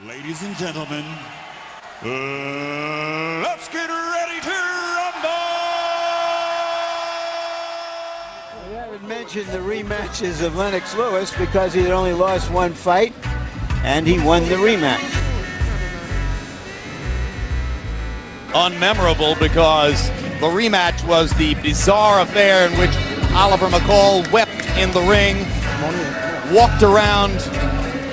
Ladies and gentlemen, let's get ready to rumble! We haven't mentioned the rematches of Lennox Lewis because he had only lost one fight, and he won the rematch. Unmemorable because the rematch was the bizarre affair in which Oliver McCall wept in the ring, walked around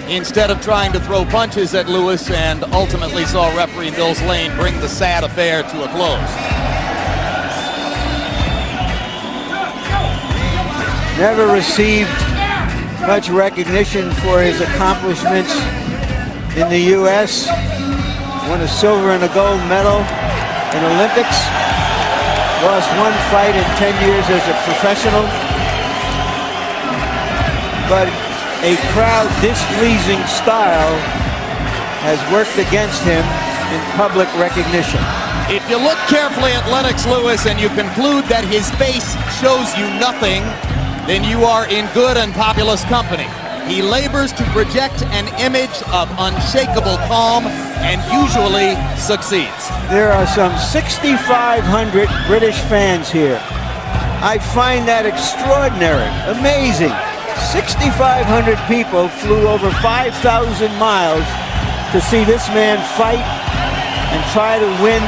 instead of trying to throw punches at Lewis, and ultimately saw referee Mills Lane bring the sad affair to a close. Never received much recognition for his accomplishments in the U.S. Won a silver and a gold medal in Olympics. Lost one fight in 10 years as a professional. But a crowd displeasing style has worked against him in public recognition. If you look carefully at Lennox Lewis and you conclude that his face shows you nothing, then you are in good and populous company. He labors to project an image of unshakable calm and usually succeeds. There are some 6,500 British fans here. I find that extraordinary, amazing. 6,500 people flew over 5,000 miles to see this man fight and try to win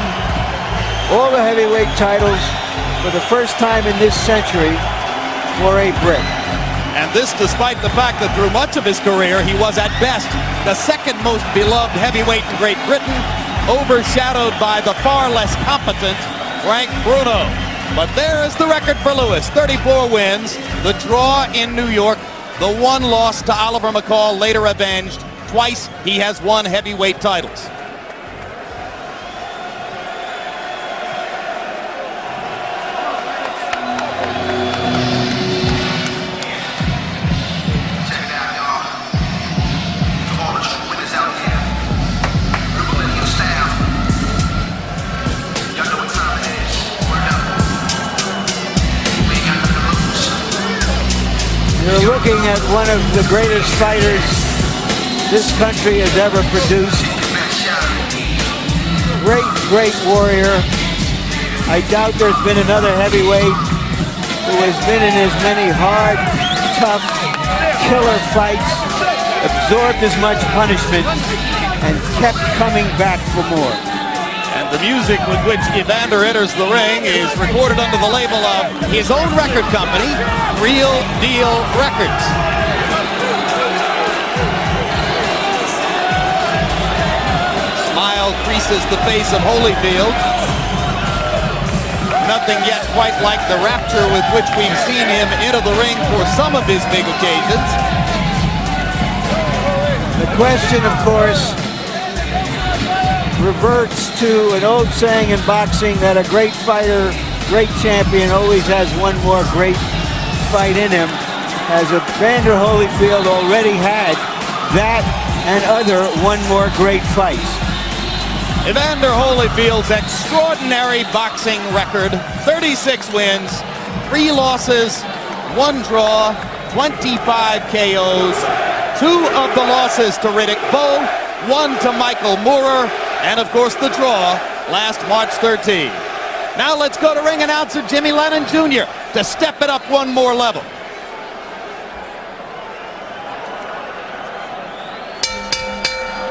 all the heavyweight titles for the first time in this century for a Brit. And this despite the fact that through much of his career he was at best the second most beloved heavyweight in Great Britain, overshadowed by the far less competent Frank Bruno. But there is the record for Lewis, 34 wins, the draw in New York, the one loss to Oliver McCall, later avenged. Twice he has won heavyweight titles. You're looking at one of the greatest fighters this country has ever produced. Great, great warrior. I doubt there's been another heavyweight who has been in as many hard, tough, killer fights, absorbed as much punishment, and kept coming back for more. And the music with which Evander enters the ring is recorded under the label of his own record company, Real Deal Records. Smile creases the face of Holyfield. Nothing yet quite like the rapture with which we've seen him enter the ring for some of his big occasions. The question, of course, reverts to an old saying in boxing that a great fighter, great champion always has one more great fight in him. Has Evander Holyfield already had that and other one more great fights? Evander Holyfield's extraordinary boxing record, 36 wins, 3 losses, 1 draw, 25 KOs, 2 of the losses to Riddick Bowe, 1 to Michael Moorer, and of course the draw last March 13. Now let's go to ring announcer Jimmy Lennon Jr. to step it up one more level.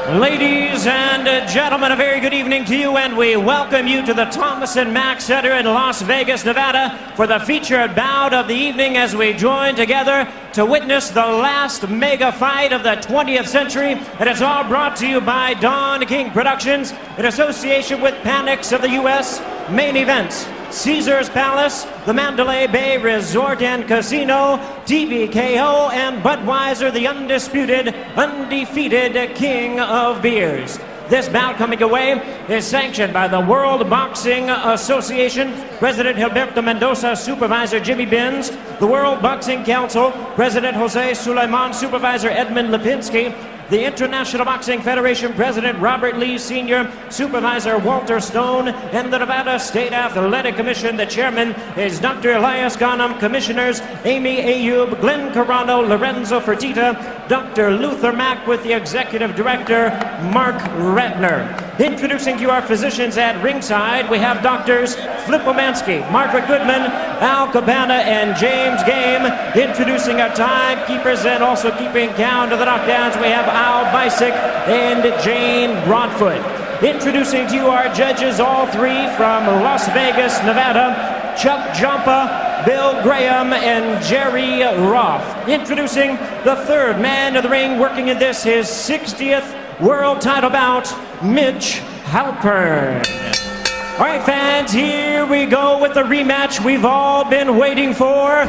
Ladies and gentlemen, a very good evening to you, and we welcome you to the Thomas and Mack Center in Las Vegas, Nevada, for the featured bout of the evening as we join together to witness the last mega fight of the 20th century. And it's all brought to you by Don King Productions in association with Panics of the U.S., Main Events, Caesar's Palace, the Mandalay Bay Resort and Casino, TVKO, and Budweiser, the undisputed, undefeated king of beers. This bout coming away is sanctioned by the World Boxing Association, President Gilberto Mendoza, Supervisor Jimmy Benz, the World Boxing Council, President Jose Sulaiman, Supervisor Edmund Lipinski, the International Boxing Federation President Robert Lee Sr., Supervisor Walter Stone, and the Nevada State Athletic Commission. The chairman is Dr. Elias Ghanem. Commissioners Amy Ayub, Glenn Carano, Lorenzo Fertitta, Dr. Luther Mack, with the executive director Mark Ratner. Introducing to you our physicians at ringside, we have doctors Flip Omansky, Margaret Goodman, Al Cabana, and James Game. Introducing our timekeepers and also keeping count of the knockdowns, we have Al Bisick and Jane Broadfoot. Introducing to you our judges, all three from Las Vegas, Nevada, Chuck Jumpa, Bill Graham, and Jerry Roth. Introducing the third man of the ring, working in this, his 60th world title bout, Mitch Halpern. All right, fans, here we go with the rematch we've all been waiting for.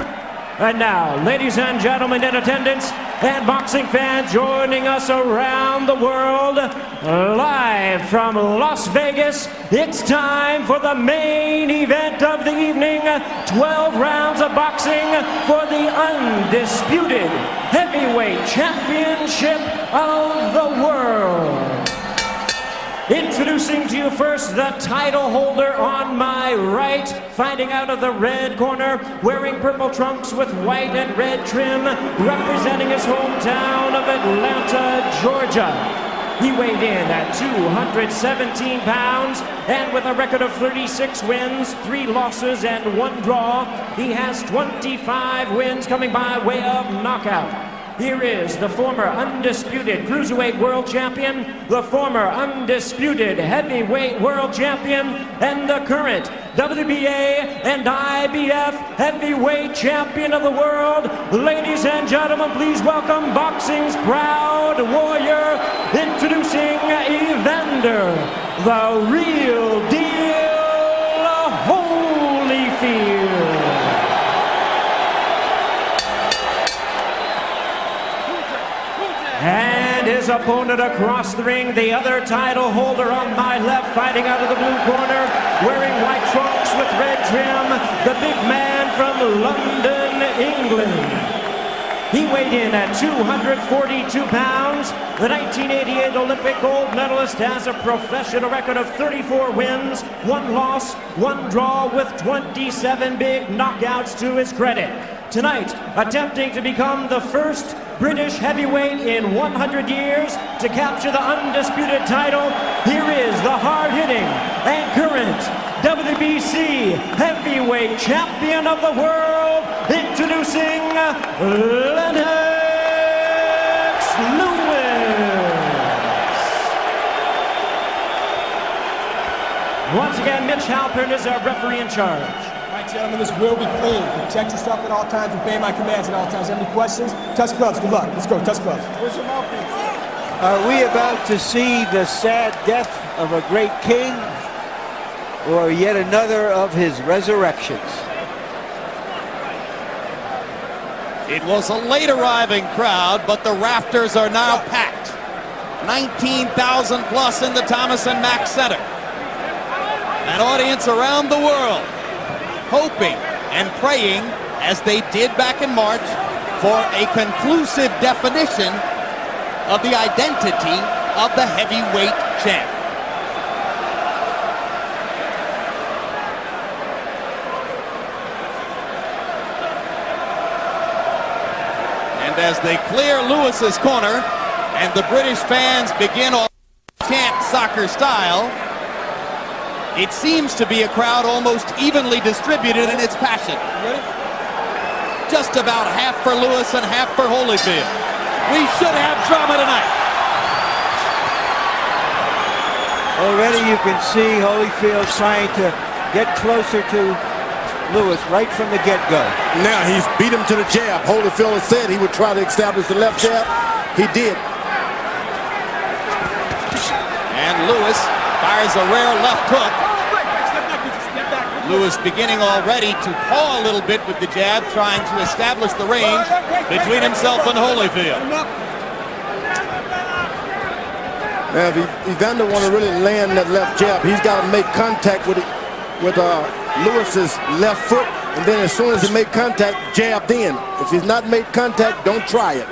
And now, ladies and gentlemen in attendance and boxing fans joining us around the world, live from Las Vegas, it's time for the main event of the evening. 12 rounds of boxing for the undisputed heavyweight championship of the world. Introducing to you first the title holder on my right, fighting out of the red corner, wearing purple trunks with white and red trim, representing his hometown of Atlanta, Georgia. He weighed in at 217 pounds, and with a record of 36 wins, 3 losses, and 1 draw, he has 25 wins coming by way of knockout. Here is the former undisputed cruiserweight world champion, the former undisputed heavyweight world champion, and the current WBA and IBF heavyweight champion of the world. Ladies and gentlemen, please welcome boxing's proud warrior, introducing Evander, the real deal, Holyfield. And his opponent across the ring, the other title holder on my left, fighting out of the blue corner, wearing white trunks with red trim, the big man from London, England. He weighed in at 242 pounds. The 1988 Olympic gold medalist has a professional record of 34 wins, 1 loss, 1 draw, with 27 big knockouts to his credit. Tonight, attempting to become the first British heavyweight in 100 years to capture the undisputed title, here is the hard-hitting and current WBC heavyweight champion of the world, introducing Lennox Lewis. Once again, Mitch Halpern is our referee in charge. All right, gentlemen, this will be clean. Protect yourself at all times. Obey my commands at all times. Any questions? Touch gloves. Good luck. Let's go. Touch gloves. Where's your mouthpiece? Are we about to see the sad death of a great king, or yet another of his resurrections? It was a late arriving crowd, but the rafters are now packed. 19,000 plus in the Thomas and Mack Center. An audience around the world hoping and praying, as they did back in March, for a conclusive definition of the identity of the heavyweight champ. And as they clear Lewis's corner and the British fans begin off chant soccer style, it seems to be a crowd almost evenly distributed in its passion. Just about half for Lewis and half for Holyfield. We should have drama tonight. Already you can see Holyfield trying to get closer to Lewis right from the get-go. Now he's beat him to the jab. Holyfield said he would try to establish the left jab. He did. And Lewis fires a rare left hook. Lewis beginning already to paw a little bit with the jab, trying to establish the range between himself and Holyfield. Now, if Evander want to really land that left jab, he's got to make contact with Lewis's left foot, and then as soon as he make contact, jabbed in. If he's not made contact, don't try it.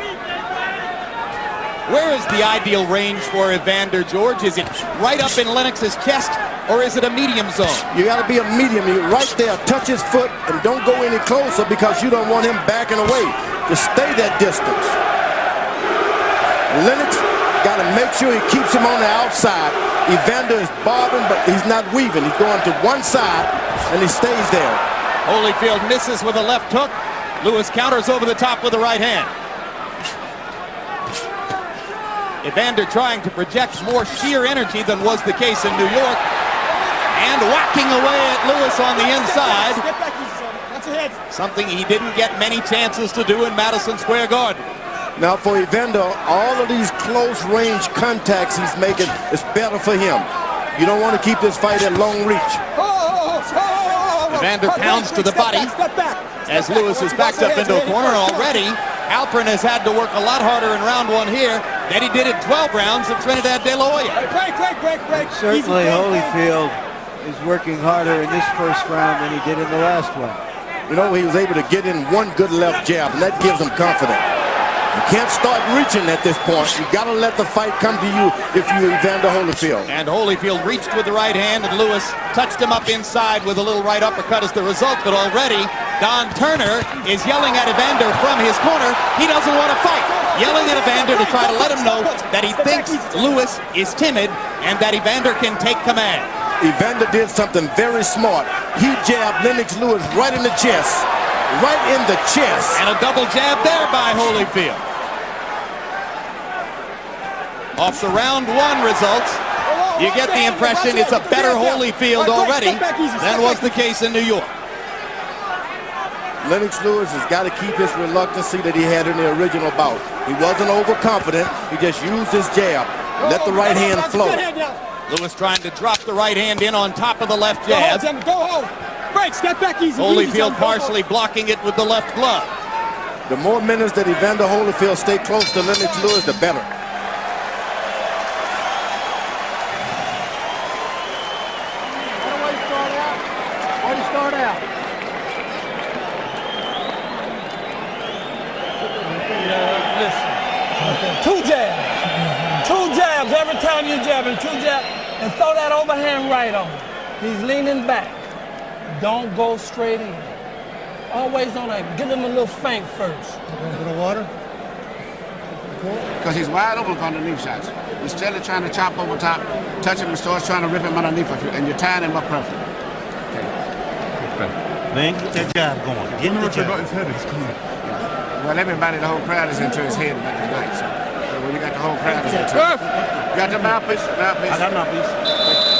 Where is the ideal range for Evander, George? Is it right up in Lennox's chest, or is it a medium zone? You got to be a medium. You right there, touch his foot, and don't go any closer because you don't want him backing away. Just stay that distance. Lennox got to make sure he keeps him on the outside. Evander is bobbing, but he's not weaving. He's going to one side, and he stays there. Holyfield misses with a left hook. Lewis counters over the top with the right hand. Evander trying to project more sheer energy than was the case in New York. And whacking away at Lewis on the inside. Something he didn't get many chances to do in Madison Square Garden. Now for Evander, all of these close-range contacts he's making is better for him. You don't want to keep this fight at long reach. Evander pounds to the body as Lewis is backed up into a corner already. Halpern has had to work a lot harder in round one here than he did in 12 rounds of Trinidad De La Hoya. Break. Certainly Holyfield is working harder in this first round than he did in the last one. You know, he was able to get in one good left jab, and that gives him confidence. You can't start reaching at this point. You got to let the fight come to you if you're Evander Holyfield. And Holyfield reached with the right hand, and Lewis touched him up inside with a little right uppercut as the result. But already, Don Turner is yelling at Evander from his corner. He doesn't want to fight. Yelling at Evander to try to let him know that he thinks Lewis is timid and that Evander can take command. Evander did something very smart. He jabbed Lennox Lewis right in the chest. Right in the chest. And a double jab there by Holyfield. Off the round one results, you get the impression it's a better Holyfield already than was the case in New York. Lennox Lewis has got to keep his reluctancy that he had in the original bout. He wasn't overconfident. He just used his jab. Let the right hand flow. Lewis trying to drop the right hand in on top of the left jab. Go home. Break, step back easy. Holyfield partially blocking it with the left glove. The more minutes that Evander Holyfield stay close to Lennox Lewis, the better. Where do you start out? Listen. Two jabs every time you jab him. Two jabs. And throw that overhand right on him. He's leaning back. Don't go straight in. Always on that. Give him a little feint first. A little bit of water? Because he's wide open on the knee shots. Instead of trying to chop over top, touch him and starts trying to rip him underneath of you, and you're tying him up perfect. Okay. Man, get that jab going. Get the jab. His head is coming. Well, everybody, the whole crowd is into his head like tonight. So when you got the whole crowd is into it. You got the mouthpiece? I got mouthpiece.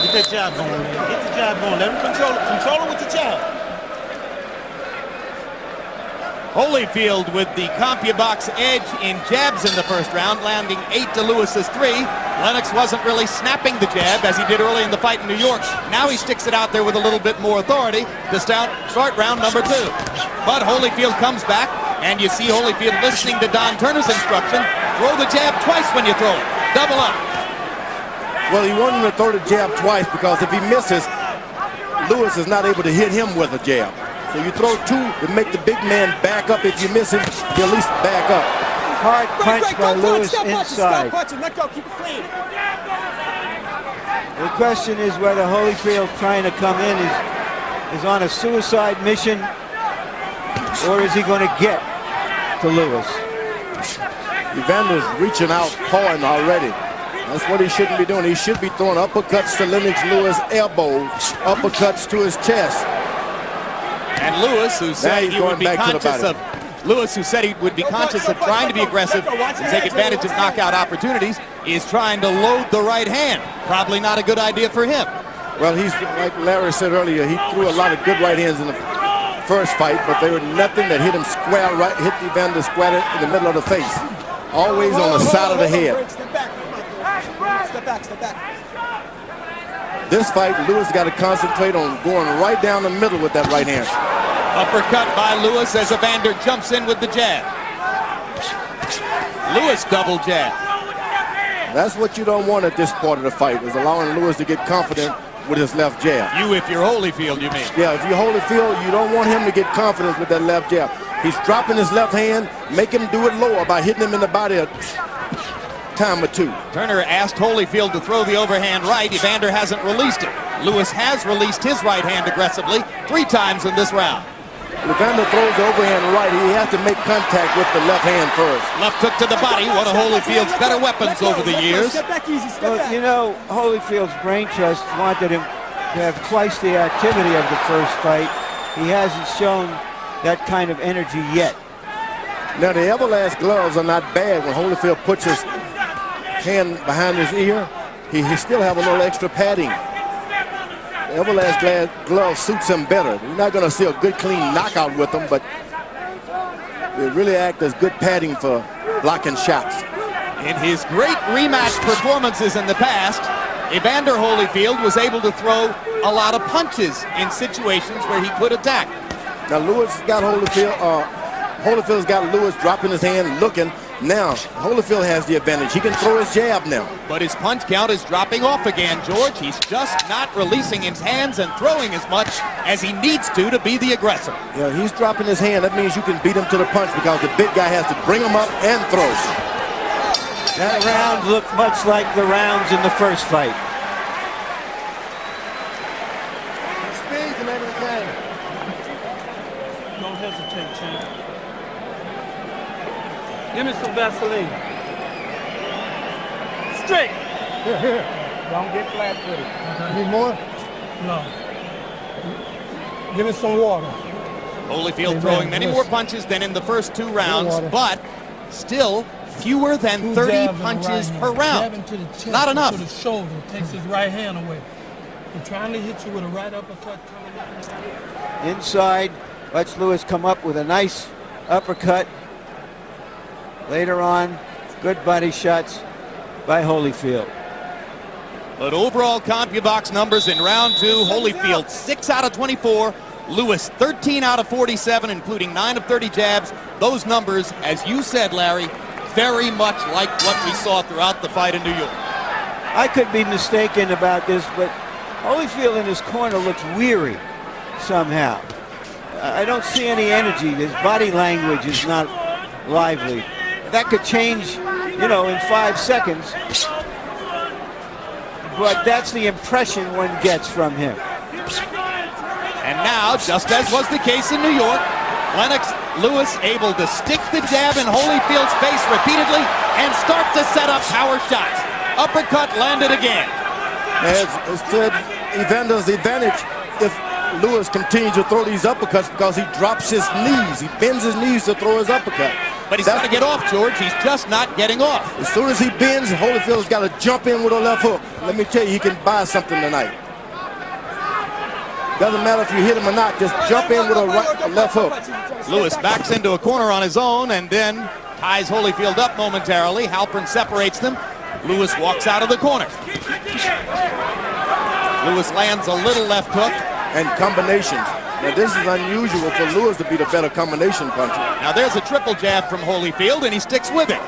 Get that jab going, man. Get the jab going. Let him control it. Control it with the jab. Holyfield with the CompuBox edge in jabs in the first round, landing 8 to Lewis's 3. Lennox wasn't really snapping the jab as he did early in the fight in New York. Now he sticks it out there with a little bit more authority to start round number 2. But Holyfield comes back, and you see Holyfield listening to Don Turner's instruction. Throw the jab twice when you throw it. Double up. Well, he wanted him to throw the jab twice because if he misses, Lewis is not able to hit him with a jab. So you throw two to make the big man back up. If you miss him, he'll at least back up. Hard punch by Lewis inside. Let go, keep it clean. The question is whether Holyfield trying to come in is on a suicide mission, or is he going to get to Lewis? Evander's reaching out, pawing already. That's what he shouldn't be doing. He should be throwing uppercuts to Lennox Lewis' elbows, uppercuts to his chest. And Lewis, who said he would be conscious of trying to be aggressive and take advantage of knockout opportunities, is trying to load the right hand. Probably not a good idea for him. Well, he's like Larry said earlier. He threw a lot of good right hands in the first fight, but they were nothing that hit him square right, hit Evander square in the middle of the face. Always on the side of the head. Step back. Step back. This fight, Lewis got to concentrate on going right down the middle with that right hand. Uppercut by Lewis as Evander jumps in with the jab. Lewis double jab. That's what you don't want at this part of the fight, is allowing Lewis to get confident with his left jab. You, if you're Holyfield, you mean? Yeah, if you're Holyfield, you don't want him to get confidence with that left jab. He's dropping his left hand, make him do it lower by hitting him in the body. time or two. Turner asked Holyfield to throw the overhand right. Evander hasn't released it. Lewis has released his right hand aggressively 3 times in this round. Evander throws the overhand right. He has to make contact with the left hand first. Left hook to the body, one of Holyfield's better weapons over the years. Well, you know, Holyfield's brain trust wanted him to have twice the activity of the first fight. He hasn't shown that kind of energy yet. Now, the Everlast gloves are not bad. When Holyfield puts his hand behind his ear, he still have a little extra padding. The Everlast glove suits him better. You're not going to see a good, clean knockout with them, but they really act as good padding for blocking shots. In his great rematch performances in the past, Evander Holyfield was able to throw a lot of punches in situations where he could attack. Now, Lewis got Holyfield's got Lewis dropping his hand, looking. Now, Holyfield has the advantage. He can throw his jab now. But his punch count is dropping off again, George. He's just not releasing his hands and throwing as much as he needs to be the aggressor. Yeah, he's dropping his hand. That means you can beat him to the punch because the big guy has to bring him up and throw. That round looked much like the rounds in the first fight. Speeds and everything. Don't hesitate, champ. Give me some Vaseline. Straight. Here. Don't get flat-footed. Need more? No. Give me some water. Holyfield throwing many more punches than in the first 2 rounds, but still fewer than 30 punches per round. To the chest, Not enough. To the shoulder. Takes his right hand away. He's trying to hit you with a right uppercut coming out. Inside, lets Lewis come up with a nice uppercut. Later on, good body shots by Holyfield. But overall CompuBox numbers in round 2, Holyfield 6 out of 24, Lewis 13 out of 47, including 9 of 30 jabs. Those numbers, as you said, Larry, very much like what we saw throughout the fight in New York. I could be mistaken about this, but Holyfield in his corner looks weary somehow. I don't see any energy. His body language is not lively. That could change, you know, in 5 seconds. But that's the impression one gets from him. And now, just as was the case in New York, Lennox Lewis able to stick the jab in Holyfield's face repeatedly and start to set up power shots. Uppercut landed again. As said, Evander's advantage if Lewis continues to throw these uppercuts because he drops his knees. He bends his knees to throw his uppercut. But he's got to get off, George. He's just not getting off. As soon as he bends, Holyfield's got to jump in with a left hook. Let me tell you, he can buy something tonight. Doesn't matter if you hit him or not, just jump in with a left hook. Lewis backs into a corner on his own and then ties Holyfield up momentarily. Halpern separates them. Lewis walks out of the corner. Lewis lands a little left hook. And combinations. Now this is unusual for Lewis to be the better combination puncher. Now there's a triple jab from Holyfield and he sticks with it.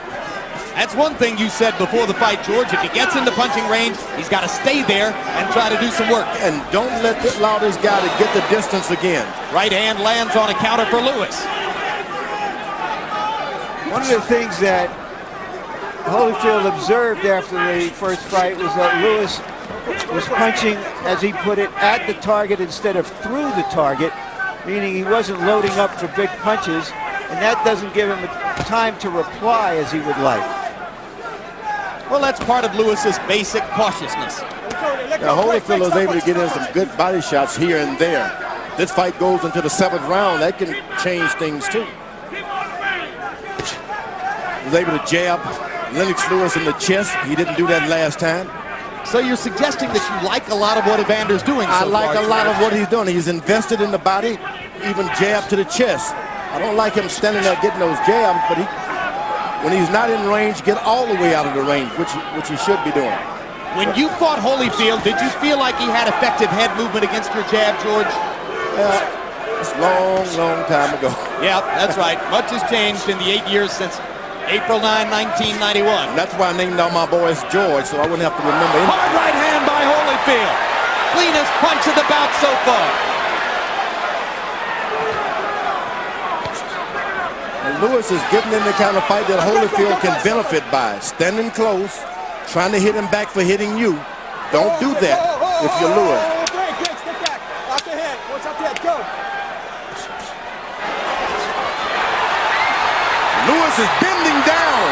That's one thing you said before the fight, George. If he gets into punching range, he's got to stay there and try to do some work. And don't allow this guy to get the distance again. Right hand lands on a counter for Lewis. One of the things that Holyfield observed after the first fight was that Lewis was punching, as he put it, at the target instead of through the target, meaning he wasn't loading up for big punches, and that doesn't give him time to reply as he would like. Well, that's part of Lewis's basic cautiousness. Now, Holyfield was able to get in some good body shots here and there. This fight goes into the 7th round. That can change things, too. He was able to jab Lennox Lewis in the chest. He didn't do that last time. So you're suggesting that you like a lot of what Evander's doing so I like far, a lot of what he's doing. He's invested in the body, even jab to the chest. I don't like him standing there getting those jabs, but when he's not in range, get all the way out of the range, which he should be doing. When you fought Holyfield, did you feel like he had effective head movement against your jab, George? It's a long, long time ago. Yeah, that's right. Much has changed in the 8 years since April 9, 1991. That's why I named all my boys George, so I wouldn't have to remember anything. Hard right hand by Holyfield. Cleanest punch of the bout so far. And Lewis is getting in the kind of fight that Holyfield can benefit by. Standing close, trying to hit him back for hitting you. Don't do that if you're Lewis. Lewis is bending down.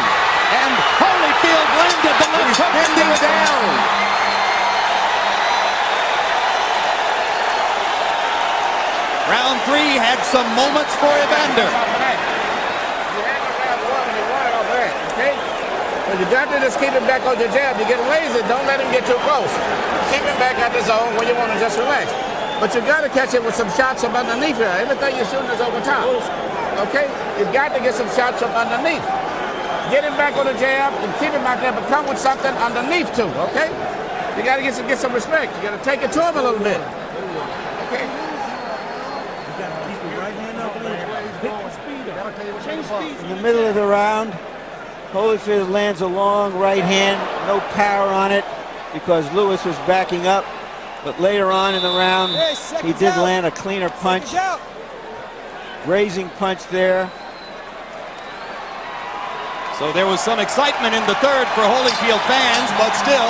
And Holyfield landed the left hook. Bending down. Round 3 had some moments for Evander. But you got to just keep him back on your jab. You get lazy, don't let him get too close. Keep him back at the zone where you want to just relax. But you got to catch it with some shots from underneath here. Everything you're shooting is over top. Okay? You've got to get some shots from underneath. Get him back on the jab and keep him out there, but come with something underneath too, okay? You got to get some respect. You got to take it to him a little bit. Okay? In the middle of the round, Holyfield lands a long right hand, no power on it because Lewis was backing up. But later on in the round, he did land a cleaner punch. Grazing punch there. So there was some excitement in the third for Holyfield fans, but still,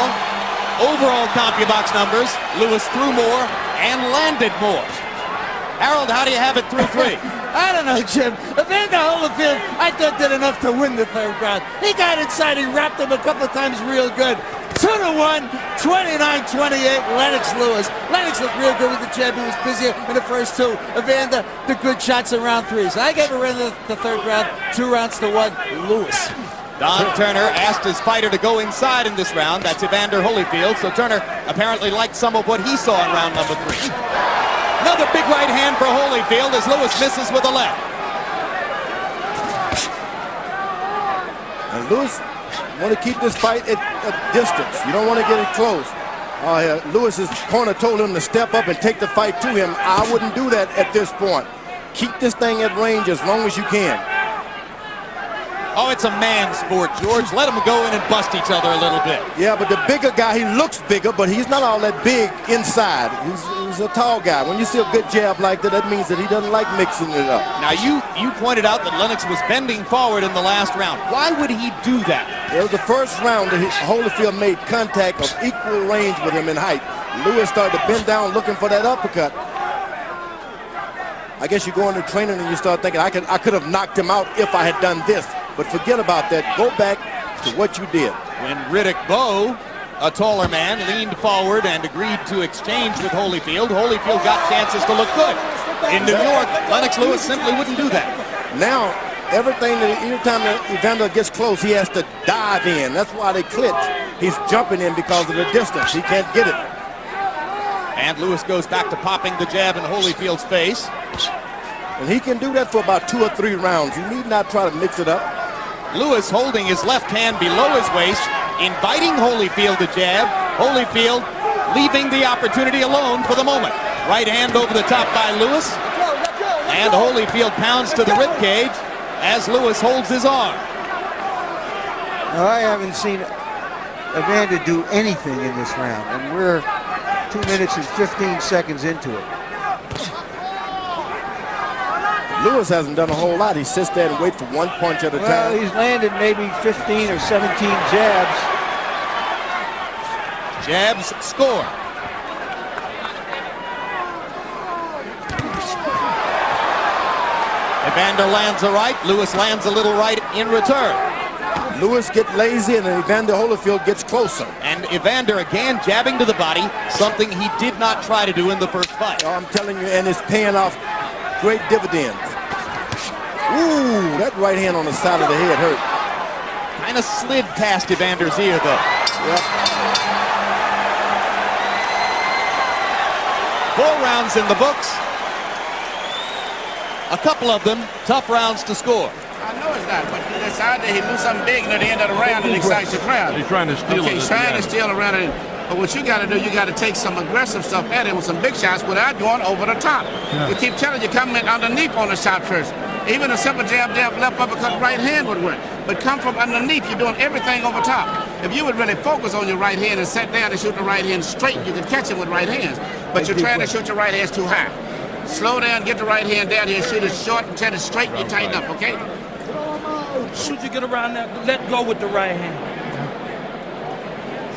overall CompuBox numbers, Lewis threw more and landed more. Harold, how do you have it through 3? I don't know, Jim. Evander Holyfield, I thought did enough to win the third round. He got inside, he wrapped him a couple of times real good. 2-1, 29-28, Lennox Lewis. Lennox looked real good with the jab. He was busier in the first 2. Evander, the good shots in round 3. So I gave Evander the third round, 2-1, Lewis. Don Turner asked his fighter to go inside in this round. That's Evander Holyfield. So Turner apparently liked some of what he saw in round number 3. Another big right hand for Holyfield as Lewis misses with a left. And Lewis want to keep this fight at a distance. You don't want to get it close. Lewis's corner told him to step up and take the fight to him. I wouldn't do that at this point. Keep this thing at range as long as you can. Oh, it's a man sport, George. Let them go in and bust each other a little bit. Yeah, but the bigger guy, he looks bigger, but he's not all that big inside. He's a tall guy. When you see a good jab like that, that means that he doesn't like mixing it up. Now, you pointed out that Lennox was bending forward in the last round. Why would he do that? It was the first round that Holyfield made contact of equal range with him in height. Lewis started to bend down looking for that uppercut. I guess you go into training and you start thinking, I could have knocked him out if I had done this. But forget about that. Go back to what you did. When Riddick Bowe, a taller man, leaned forward and agreed to exchange with Holyfield, Holyfield got chances to look good. In New York, Lennox Lewis simply wouldn't do that. Now, every time that Evander gets close, he has to dive in. That's why they clinch. He's jumping in because of the distance. He can't get it. And Lewis goes back to popping the jab in Holyfield's face. And he can do that for about 2 or 3 rounds. You need not try to mix it up. Lewis holding his left hand below his waist, inviting Holyfield to jab. Holyfield leaving the opportunity alone for the moment. Right hand over the top by Lewis. And Holyfield pounds to the ribcage as Lewis holds his arm. Now, I haven't seen Evander do anything in this round, and we're 2 minutes and 15 seconds into it. Lewis hasn't done a whole lot. He sits there and waits for one punch at a time. Well, he's landed maybe 15 or 17 jabs. Jabs score. Evander lands a right. Lewis lands a little right in return. Lewis gets lazy and Evander Holyfield gets closer. And Evander again jabbing to the body, something he did not try to do in the first fight. Oh, I'm telling you, and it's paying off great dividends. Ooh, that right hand on the side of the head hurt. Kind of slid past Evander's ear, though. Yep. 4 rounds in the books. A couple of them tough rounds to score. I know it's not, but it's out there. He moves something big near the end of the round and excites the crowd. He's trying to steal it. He's trying to steal around it. But what you got to do, you got to take some aggressive stuff at him with some big shots without going over the top. Yeah. You keep telling you, come in underneath on the shot first. Even a simple jab, left uppercut, right hand would work. But come from underneath, you're doing everything over top. If you would really focus on your right hand and sit down and shoot the right hand straight, you could catch him with right hands. But you're trying to shoot your right hands too high. Slow down, get the right hand down here, shoot it short and set it straight, and you tighten up, okay? Shoot, you get around there, let go with the right hand.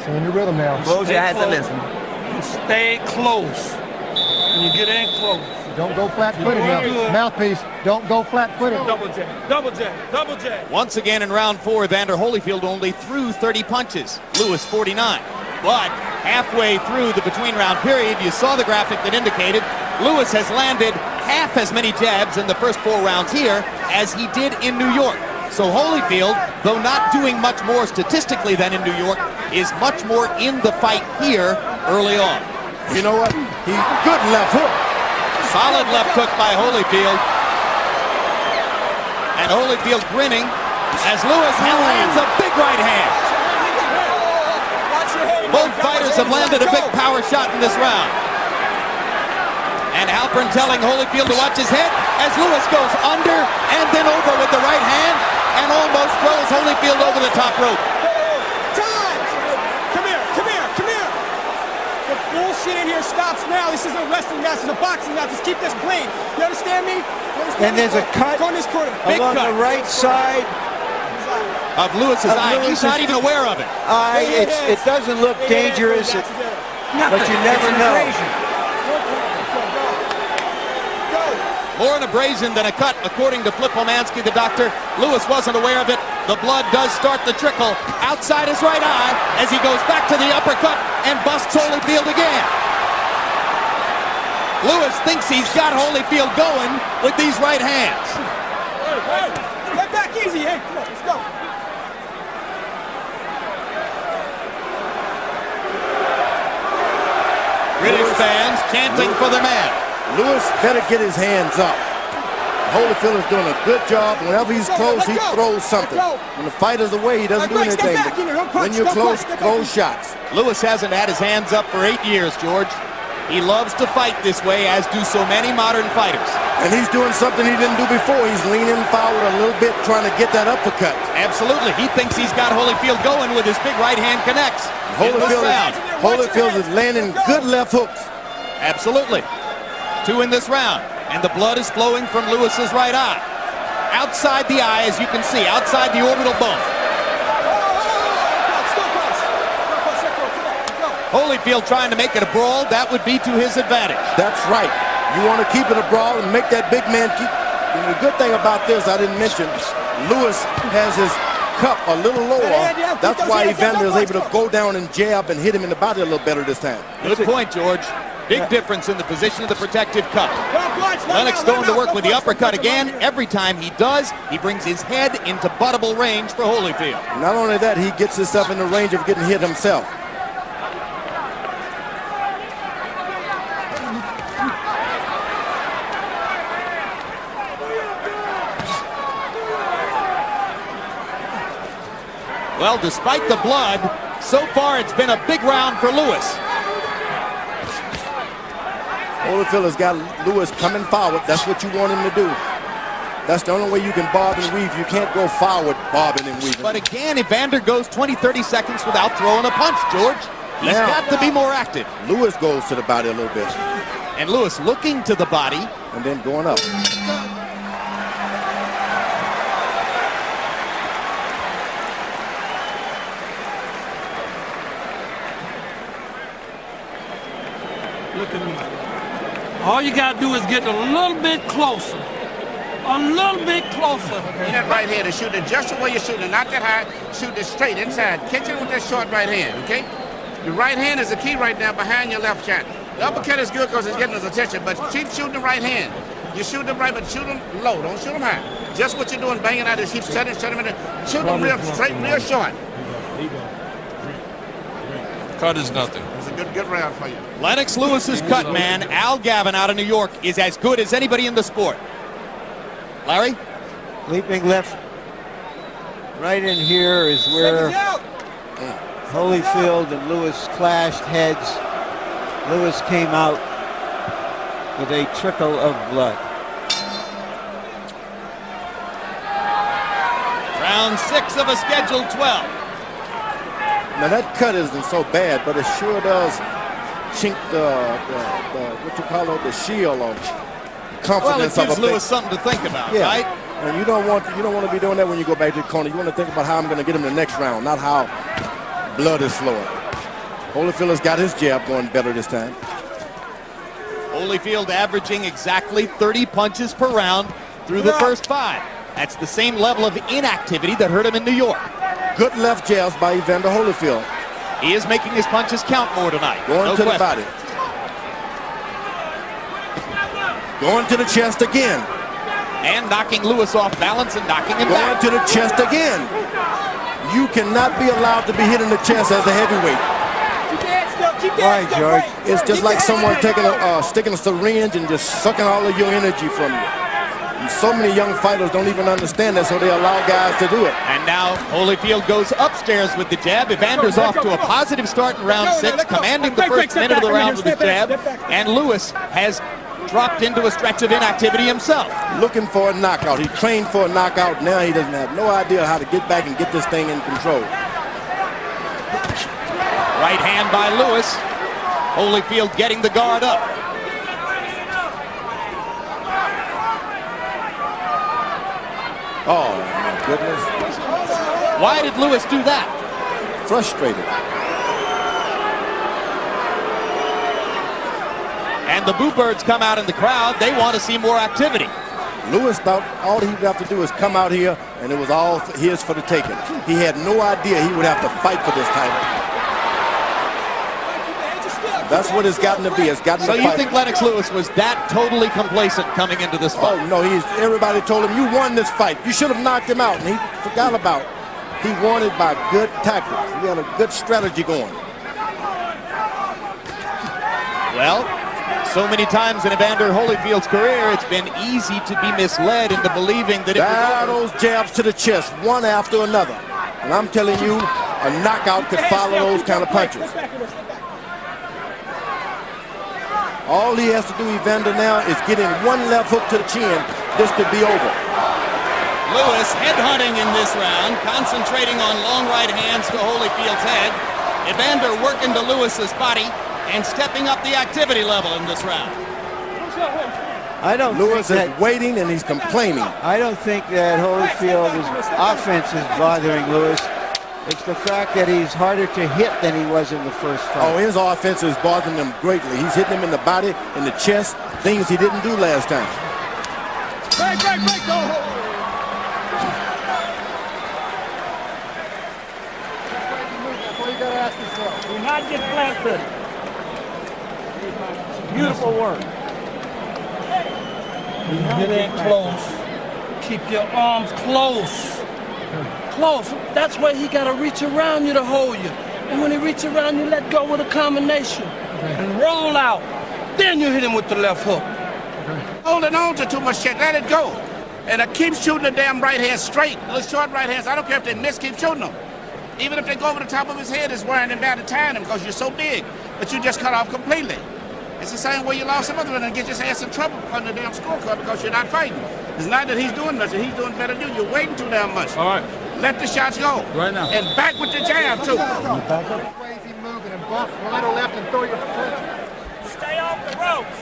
So in your rhythm now. Close your eyes and Close. listen. And stay close. When you get in close. Don't go flat-footed now. Good. Mouthpiece, don't go flat-footed. Double jab, double jab, double jab. Once again in round 4, Evander Holyfield only threw 30 punches. Lewis 49. But halfway through the between-round period, you saw the graphic that indicated Lewis has landed half as many jabs in the first 4 rounds here as he did in New York. So Holyfield, though not doing much more statistically than in New York, is much more in the fight here early on. You know what? Good left hook. Solid left hook by Holyfield. And Holyfield grinning as Lewis lands a big right hand. Both fighters have landed a big power shot in this round. And Halpern telling Holyfield to watch his head as Lewis goes under and then over with the right hand and almost throws Holyfield over the top rope. Time! Come here, come here, come here! The bullshit in here stops now. This isn't a wrestling match, it's a boxing match. Just keep this clean. You understand me? And there's a cut Go in this corner. Big along cut. the right side. Of Lewis's eye. He's Lewis's not even aware of it. It doesn't look dangerous, but you never know. More an abrasion than a cut, according to Flip Pomansky, the doctor. Lewis wasn't aware of it. The blood does start to trickle outside his right eye as he goes back to the uppercut and busts Holyfield again. Lewis thinks he's got Holyfield going with these right hands. Hey, get back easy, hey. Come on, let's go. British fans chanting for the man. Lewis better get his hands up. Holyfield is doing a good job. Whenever he's close, he throws something. When the fighter's away, he doesn't do anything. When you're close, throw shots. Lewis hasn't had his hands up for 8 years, George. He loves to fight this way, as do so many modern fighters. And he's doing something he didn't do before. He's leaning forward a little bit, trying to get that uppercut. Absolutely. He thinks he's got Holyfield going with his big right hand connects. Holyfield is landing good left hooks. Absolutely. 2 in this round. And the blood is flowing from Lewis's right eye. Outside the eye, as you can see, outside the orbital bone. Holyfield trying to make it a brawl. That would be to his advantage. That's right. You want to keep it a brawl and make that big man keep. And the good thing about this, I didn't mention, Lewis has his cup a little lower. That's why Evander is able to go down and jab and hit him in the body a little better this time. Good point, George. Big difference in the position of the protective cup. Lennox going to work with the uppercut again. Every time he does, he brings his head into buttable range for Holyfield. Not only that, he gets himself in the range of getting hit himself. Well, despite the blood, so far it's been a big round for Lewis. Holyfield has got Lewis coming forward. That's what you want him to do. That's the only way you can bob and weave. You can't go forward bobbing and weaving. But again, Evander goes 20, 30 seconds without throwing a punch, George. He's got to be more active. Lewis goes to the body a little bit. And Lewis looking to the body. And then going up. Look at me. All you got to do is get a little bit closer. A little bit closer. That right hand is shooting just the way you're shooting, not that high. Shoot it straight inside. Catch it with that short right hand, okay? The right hand is the key right now behind your left shot. The uppercut is good because it's getting his attention, but keep shooting the right hand. You shoot them right, but shoot them low. Don't shoot them high. Just what you're doing, banging out is keep setting him in there. Shoot them real straight, real short. Cut is nothing. It's a good round for you. Lennox Lewis's cut man, Al Gavin out of New York, is as good as anybody in the sport. Larry? Leaping left. Right in here is where Holyfield and Lewis clashed heads. Lewis came out with a trickle of blood. Round 6 of a scheduled 12. Now that cut isn't so bad, but it sure does chink the what you call it, the shield on confidence Well, it gives of a Lewis something to think about, right? And you don't want to be doing that when you go back to the corner. You want to think about how I'm going to get him the next round, not how blood is flowing. Holyfield has got his jab going better this time. Holyfield averaging exactly 30 punches per round through the first 5. That's the same level of inactivity that hurt him in New York. Good left jabs by Evander Holyfield. He is making his punches count more tonight. Going to the body. Going to the chest again. And knocking Lewis off balance and knocking him back. Going to the chest again. You cannot be allowed to be hit in the chest as a heavyweight. Why, George? It's just like someone taking sticking a syringe and just sucking all of your energy from you. And so many young fighters don't even understand that, so they allow guys to do it. And now Holyfield goes upstairs with the jab. Evander's off to a positive start in round 6, commanding the first minute of the round with his jab. And Lewis has dropped into a stretch of inactivity himself. Looking for a knockout. He trained for a knockout. Now he doesn't have no idea how to get back and get this thing in control. Right hand by Lewis. Holyfield getting the guard up. Oh, my goodness. Why did Lewis do that? Frustrated. And the Boo Birds come out in the crowd. They want to see more activity. Lewis thought all he would have to do is come out here, and it was all his for the taking. He had no idea he would have to fight for this title. That's what it's gotten to be. It's gotten so to you fight. think Lennox Lewis was that totally complacent coming into this fight? Oh, no. Everybody told him, you won this fight. You should have knocked him out, and he forgot about it. He won it by good tactics. He had a good strategy going. Well, so many times in Evander Holyfield's career, it's been easy to be misled into believing that it was those jabs to the chest, one after another. And I'm telling you, a knockout could follow those kind of punches. All he has to do, Evander, now is get in one left hook to the chin. This could be over. Lewis headhunting in this round, concentrating on long right hands to Holyfield's head. Evander working to Lewis's body and stepping up the activity level in this round. Lewis is waiting and he's complaining. I don't think that Holyfield's offense is bothering Lewis. It's the fact that he's harder to hit than he was in the first fight. Oh, his offense is bothering him greatly. He's hitting him in the body, in the chest, things he didn't do last time. Break, go. That's all you got to ask yourself. Do not get flat-footed. Beautiful work. Get in close. Keep your arms close. Close. That's where he got to reach around you to hold you. And when he reaches around you, let go with a combination. And roll out. Then you hit him with the left hook. Holding on to too much shit, let it go. And keep shooting the damn right hand straight. Those short right hands, I don't care if they miss, keep shooting them. Even if they go over the top of his head, it's wearing him down to tying him because you're so big. But you just cut off completely. It's the same way you lost some other one and get your ass in trouble on the damn scorecard because you're not fighting. It's not that he's doing nothing, he's doing better than you. You're waiting too damn much. All right. Let the shots go. Right now. And back with the jab, too. Crazy moving and bump right or left and throw your punch. Stay off the ropes.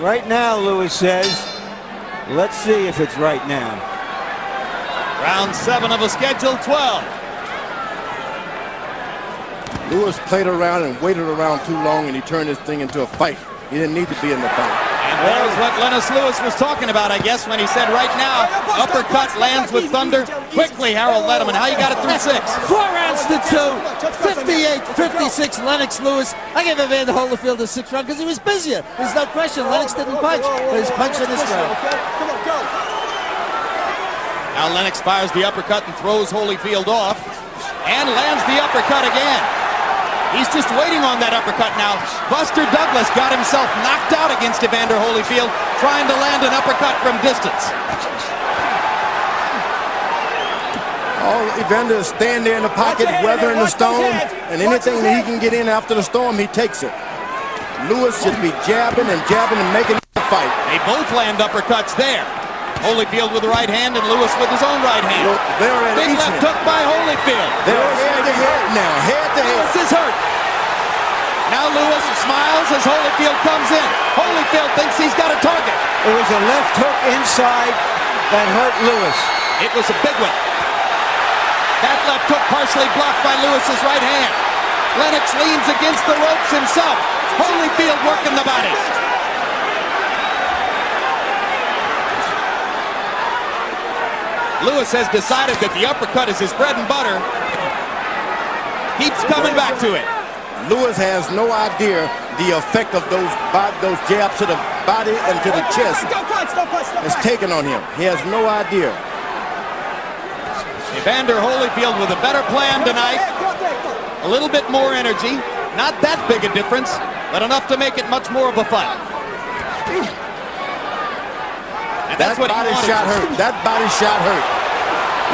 Right now, Lewis says, let's see if it's right now. Round 7 of a scheduled 12. Lewis played around and waited around too long, and he turned this thing into a fight. He didn't need to be in the fight. And there's what Lennox Lewis was talking about, I guess, when he said right now, uppercut lands with thunder. Quickly, Harold Letterman, how you got it through 6? 4 rounds to 2, 58-56, Lennox Lewis. I gave Evander Holyfield a 6th round because he was busier. There's no question, Lennox didn't punch, but he's punched in this round. Now Lennox fires the uppercut and throws Holyfield off, and lands the uppercut again. He's just waiting on that uppercut now. Buster Douglas got himself knocked out against Evander Holyfield, trying to land an uppercut from distance. Oh, Evander is standing there in the pocket, weathering the storm, and anything that he can get in after the storm, he takes it. Lewis just be jabbing and making the fight. They both land uppercuts there. Holyfield with the right hand and Lewis with his own right hand. Big left hook by Holyfield. They're head to head now, head to head. Lewis is hurt. Now Lewis smiles as Holyfield comes in. Holyfield thinks he's got a target. It was a left hook inside that hurt Lewis. It was a big one. That left hook partially blocked by Lewis's right hand. Lennox leans against the ropes himself. Holyfield working the body. Lewis has decided that the uppercut is his bread and butter. Keeps coming back to it. Lewis has no idea the effect of those jabs to the body and to the chest is taken on him. He has no idea. Evander Holyfield with a better plan tonight. A little bit more energy. Not that big a difference, but enough to make it much more of a fight. And that's what body shot hurt. That body shot hurt.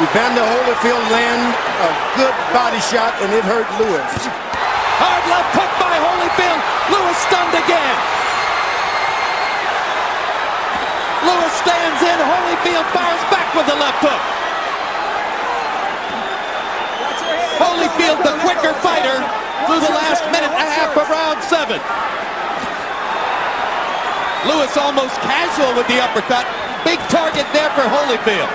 Evander Holyfield landed a good body shot, and it hurt Lewis. Hard left hook by Holyfield. Lewis stunned again. Lewis stands in. Holyfield fires back with the left hook. Holyfield, the quicker fighter, through the last minute and a half of round 7. Lewis almost casual with the uppercut. Big target there for Holyfield.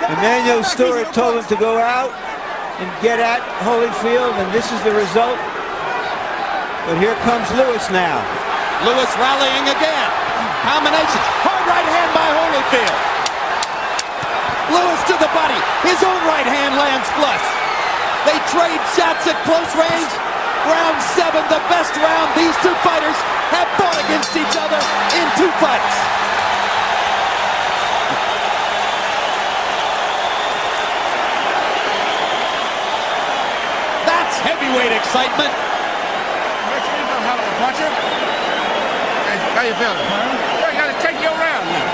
Emmanuel Stewart told him to go out and get at Holyfield, and this is the result. But here comes Lewis now. Lewis rallying again. Combinations. Hard right hand by Holyfield. Lewis to the body. His own right hand lands flush. They trade shots at close range. Round 7, the best round. These two fighters have fought against each other in 2 fights. That's heavyweight excitement. How you feeling? You got to take your round now.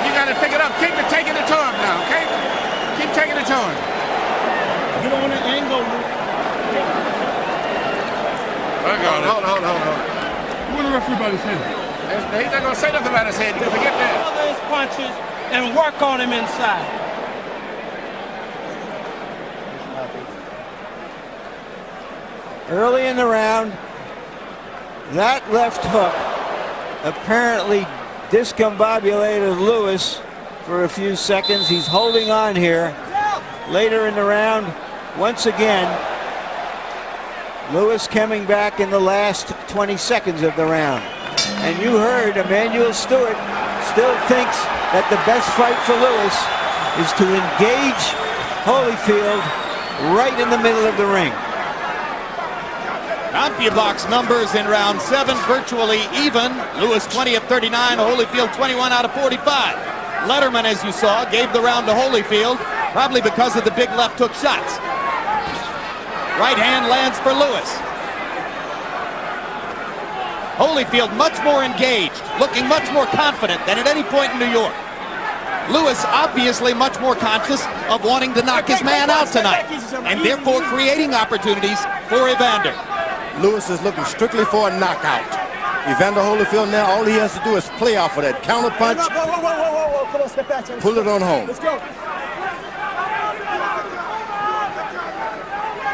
You got to pick it up. Keep it taking it to him now, okay? Keep taking it to him. Get on the angle. I got it. Hold on. What the referee about his head? He's not going to say nothing about his head. Forget that. Cover his punches and work on him inside. Early in the round, that left hook apparently discombobulated Lewis for a few seconds. He's holding on here. Later in the round, once again, Lewis coming back in the last 20 seconds of the round. And you heard Emmanuel Stewart still thinks that the best fight for Lewis is to engage Holyfield right in the middle of the ring. CompuBox numbers in round 7 virtually even. Lewis 20 of 39, Holyfield 21 out of 45. Letterman, as you saw, gave the round to Holyfield, probably because of the big left hook shots. Right hand lands for Lewis. Holyfield much more engaged, looking much more confident than at any point in New York. Lewis obviously much more conscious of wanting to knock his man out tonight, and therefore creating opportunities for Evander. Lewis is looking strictly for a knockout. Evander Holyfield now, all he has to do is play off of that counter punch. Whoa. Come on, step back. Pull it on home. Let's go.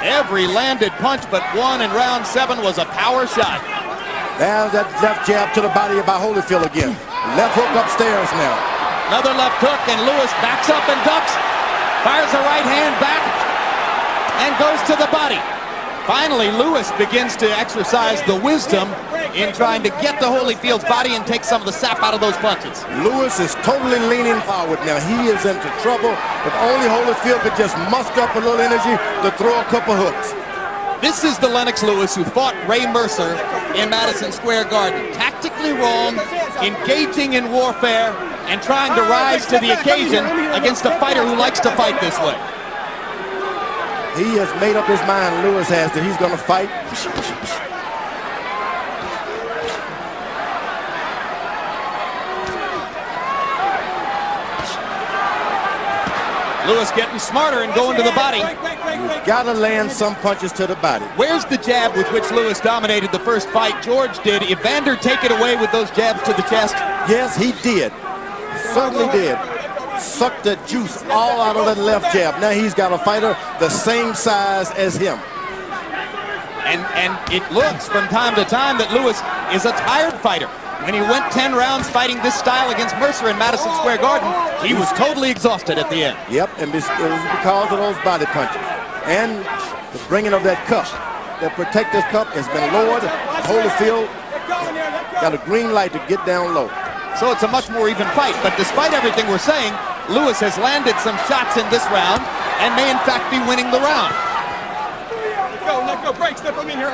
Every landed punch but one in round 7 was a power shot. There's that left jab to the body by Holyfield again. Left hook upstairs now. Another left hook, and Lewis backs up and ducks. Fires a right hand back and goes to the body. Finally, Lewis begins to exercise the wisdom in trying to get to Holyfield's body and take some of the sap out of those punches. Lewis is totally leaning forward now. He is into trouble. If only Holyfield could just muster up a little energy to throw a couple hooks. This is the Lennox Lewis who fought Ray Mercer in Madison Square Garden. Tactically wrong, engaging in warfare, and trying to rise to the occasion against a fighter who likes to fight this way. He has made up his mind, Lewis has, that he's going to fight. Lewis getting smarter and going to the body. You've got to land some punches to the body. Where's the jab with which Lewis dominated the first fight? George did. Evander take it away with those jabs to the chest? Yes, he did. Certainly did. sucked the juice all out of that left jab. Now he's got a fighter the same size as him. And it looks from time to time that Lewis is a tired fighter. When he went 10 rounds fighting this style against Mercer in Madison Square Garden, he was totally exhausted at the end. Yep, and it was because of those body punches. And the bringing of that cup, that protective cup, has been lowered. Holyfield got a green light to get down low. So it's a much more even fight. But despite everything we're saying, Lewis has landed some shots in this round and may in fact be winning the round. Let go, break, step, I'm in here.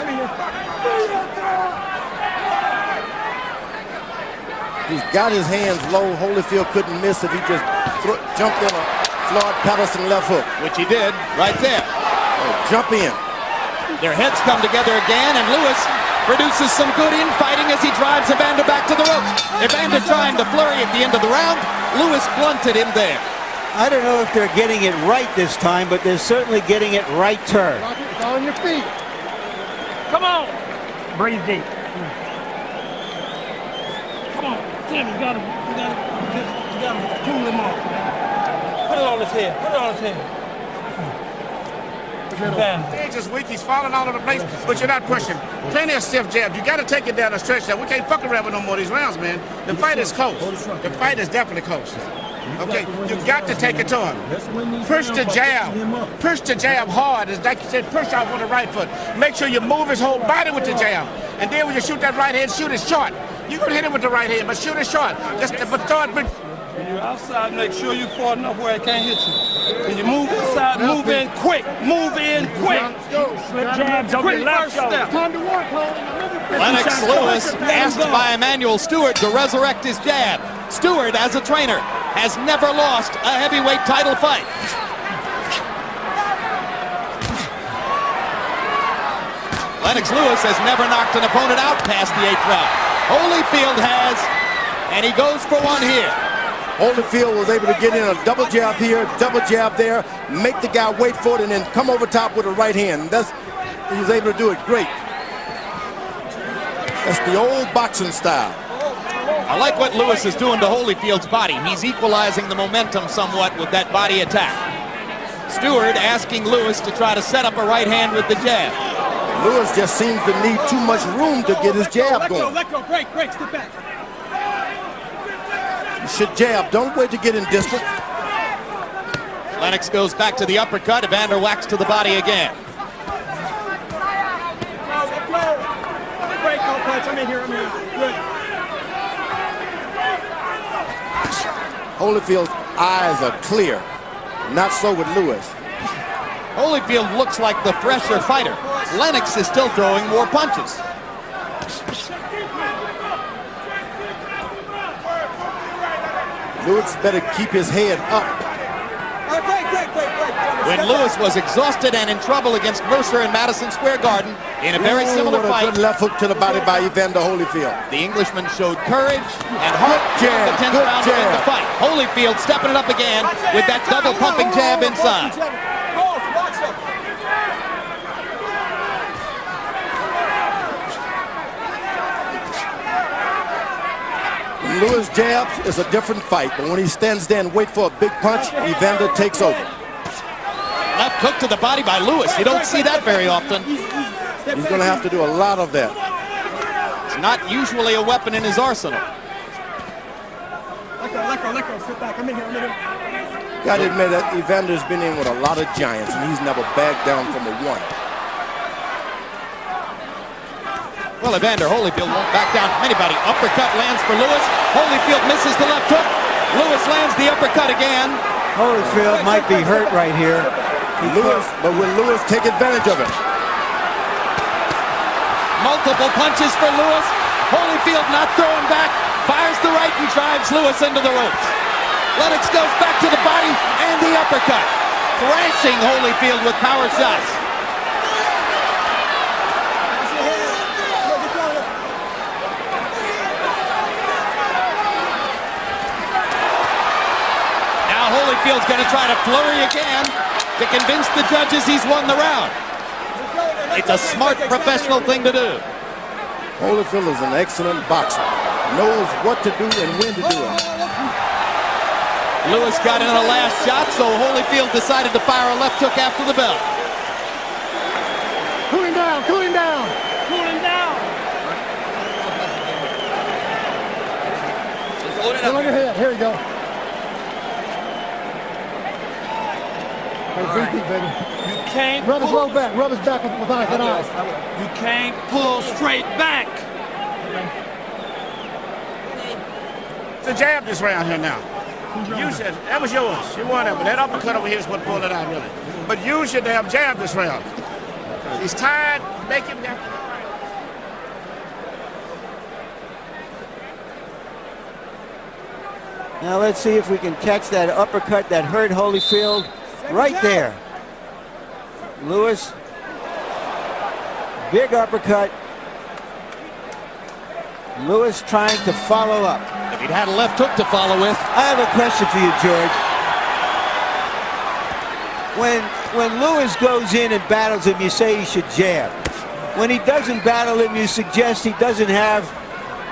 He's got his hands low. Holyfield couldn't miss if he just jumped in a Floyd Patterson left hook. Which he did right there. Jump in. Their heads come together again, and Lewis produces some good infighting as he drives Evander back to the ropes. Evander trying to flurry at the end of the round. Lewis blunted him there. I don't know if they're getting it right this time, but they're certainly getting it right turn. It's on your feet. Come on. Breathe deep. Come on. Tim, you gotta tool him off. Put it on his head. He's just weak. He's falling all over the place, but you're not pushing. Plenty of stiff jabs. You got to take it down and stretch that. We can't fuck around with no more of these rounds, man. The fight is close. The fight is definitely close. Okay, you got to take it to him. Push the jab. Push the jab hard. It's like you said, push out with the right foot. Make sure you move his whole body with the jab. And then when you shoot that right hand, shoot it short. You're going to hit him with the right hand, but shoot it short. When you're outside, make sure you're far enough where it can't hit you. When you move inside, move in quick. Move in quick. Slip jabs on Quick your left first step. Time to work, Holly. Lennox Lewis asked by Emmanuel Stewart to resurrect his jab. Stewart, as a trainer, has never lost a heavyweight title fight. Lennox Lewis has never knocked an opponent out past the 8th round. Holyfield has, and he goes for one here. Holyfield was able to get in a double jab here, double jab there, make the guy wait for it, and then come over top with a right hand. He was able to do it great. That's the old boxing style. I like what Lewis is doing to Holyfield's body. He's equalizing the momentum somewhat with that body attack. Stewart asking Lewis to try to set up a right hand with the jab. Lewis just seems to need too much room to get his jab going. Let go, break, step back. You should jab. Don't wait to get in distance. Lennox goes back to the uppercut. Evander whacks to the body again. Break, no punch. I'm in here. Good. Holyfield's eyes are clear. Not so with Lewis. Holyfield looks like the fresher fighter. Lennox is still throwing more punches. Lewis better keep his head up. When Lewis was exhausted and in trouble against Mercer in Madison Square Garden in a very similar what a fight, good left hook to the body by Evander Holyfield. the Englishman showed courage and heart during the 10th round to win the fight. Holyfield stepping it up again with that double pumping jab inside. Lewis jabs is a different fight, but when he stands there and wait for a big punch, Evander takes over. Left hook to the body by Lewis. You don't see that very often. He's going to have to do a lot of that. It's not usually a weapon in his arsenal. Let go, sit back. I'm in here. Got to admit that Evander's been in with a lot of giants, and he's never backed down from a one. Well, Evander Holyfield won't back down from anybody. Uppercut lands for Lewis. Holyfield misses the left hook. Lewis lands the uppercut again. Holyfield might be hurt right here. But will Lewis take advantage of it? Multiple punches for Lewis. Holyfield not throwing back. Fires the right and drives Lewis into the ropes. Lennox goes back to the body and the uppercut. Thrashing Holyfield with power shots. Holyfield's going to try to flurry again to convince the judges he's won the round. It's a smart professional thing to do. Holyfield is an excellent boxer. Knows what to do and when to do it. Lewis got in a last shot, so Holyfield decided to fire a left hook after the bell. Cool him down, cool him down. Cool him down. Still on your head. Here you go. Hey, Right. deep, baby. You can't Rub his pull. low back. Rub his back with eyes and eyes. You can't pull straight back. It's a jab this round here now. Use it. That was yours. You won it, but that uppercut over here is what pulled it out, really. But use your damn jab this round. He's tired. Make him down. Now let's see if we can catch that uppercut that hurt Holyfield right there. Lewis, big uppercut. Lewis trying to follow up. If he'd had a left hook to follow with. I have a question for you, George. When Lewis goes in and battles him, you say he should jab. When he doesn't battle him, you suggest he doesn't have